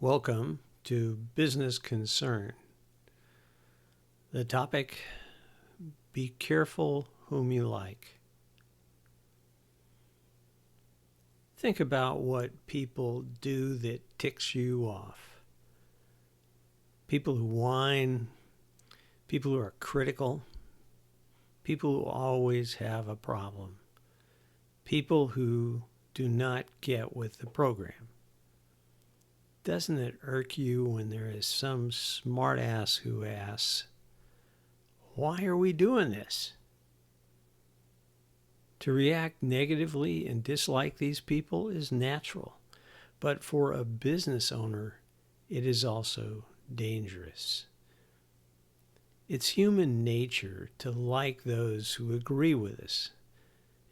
Welcome to Business Concern. The topic, be careful whom you like. Think about what people do that ticks you off. People who whine, people who are critical, people who always have a problem, people who do not get with the program. Doesn't it irk you when there is some smartass who asks, why are we doing this? To react negatively and dislike these people is natural, but for a business owner, it is also dangerous. It's human nature to like those who agree with us.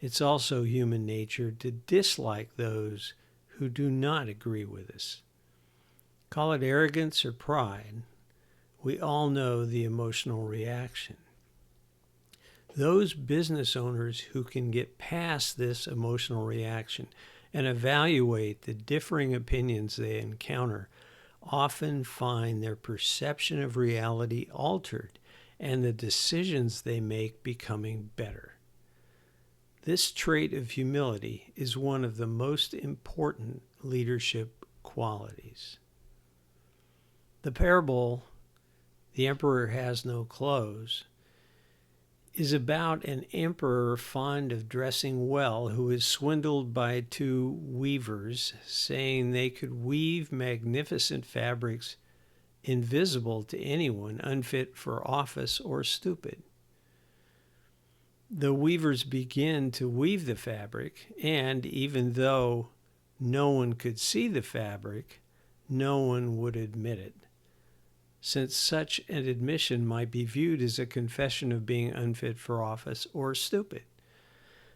It's also human nature to dislike those who do not agree with us. Call it arrogance or pride. We all know the emotional reaction. Those business owners who can get past this emotional reaction and evaluate the differing opinions they encounter often find their perception of reality altered and the decisions they make becoming better. This trait of humility is one of the most important leadership qualities. The parable, "The Emperor Has No Clothes," is about an emperor fond of dressing well who is swindled by two weavers, saying they could weave magnificent fabrics invisible to anyone unfit for office or stupid. The weavers begin to weave the fabric, and even though no one could see the fabric, no one would admit it, since such an admission might be viewed as a confession of being unfit for office or stupid.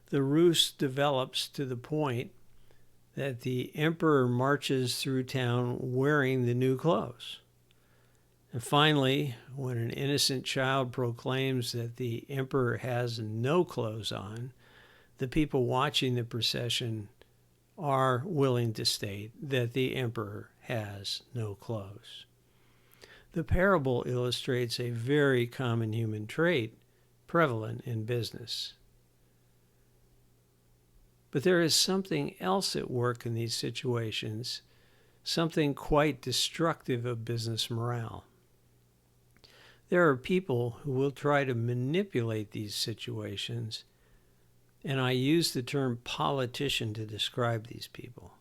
The ruse develops to the point that the emperor marches through town wearing the new clothes. And finally, when an innocent child proclaims that the emperor has no clothes on, the people watching the procession are willing to state that the emperor has no clothes. The parable illustrates a very common human trait prevalent in business. But there is something else at work in these situations, something quite destructive of business morale. There are people who will try to manipulate these situations, and I use the term politician to describe these people.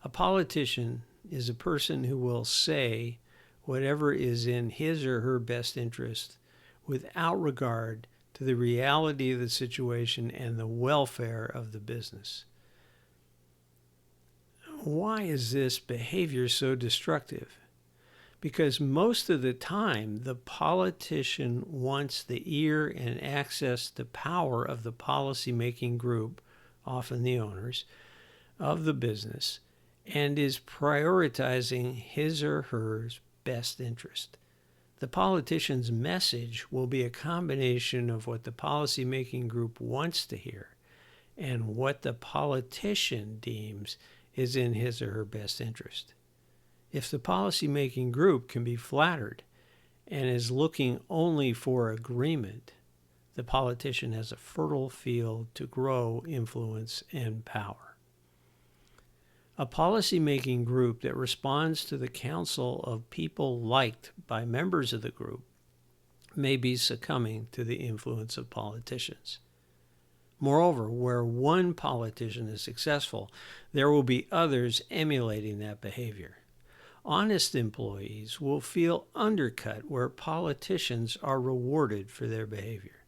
A politician is a person who will say whatever is in his or her best interest without regard to the reality of the situation and the welfare of the business. Why is this behavior so destructive? Because most of the time, the politician wants the ear and access to power of the policy-making group, often the owners, of the business, and is prioritizing his or her best interest. The politician's message will be a combination of what the policy-making group wants to hear and what the politician deems is in his or her best interest. If the policy-making group can be flattered and is looking only for agreement, the politician has a fertile field to grow influence and power. A policy-making group that responds to the counsel of people liked by members of the group may be succumbing to the influence of politicians. Moreover, where one politician is successful, there will be others emulating that behavior. Honest employees will feel undercut where politicians are rewarded for their behavior.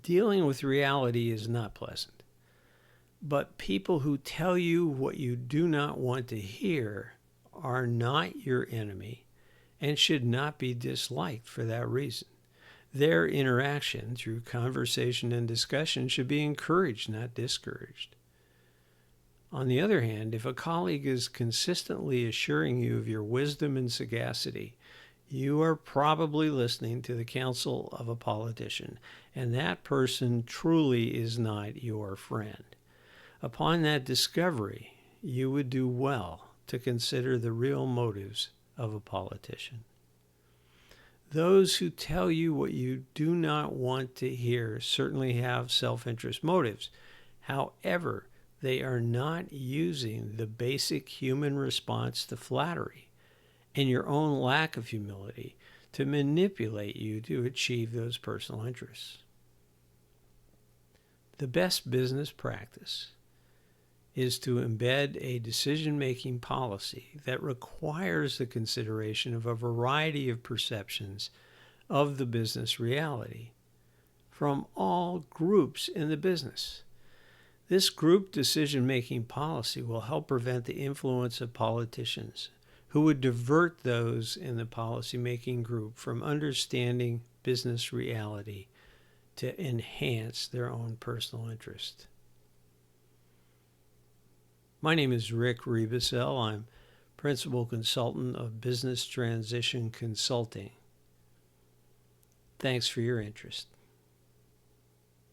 Dealing with reality is not pleasant. But people who tell you what you do not want to hear are not your enemy and should not be disliked for that reason. Their interaction through conversation and discussion should be encouraged, not discouraged. On the other hand, if a colleague is consistently assuring you of your wisdom and sagacity, you are probably listening to the counsel of a politician, and that person truly is not your friend. Upon that discovery, you would do well to consider the real motives of a politician. Those who tell you what you do not want to hear certainly have self-interest motives. However, they are not using the basic human response to flattery and your own lack of humility to manipulate you to achieve those personal interests. The best business practice is to embed a decision-making policy that requires the consideration of a variety of perceptions of the business reality from all groups in the business. This group decision-making policy will help prevent the influence of politicians who would divert those in the policy-making group from understanding business reality to enhance their own personal interest. My name is Rick Rebusel. I'm Principal Consultant of Business Transition Consulting. Thanks for your interest.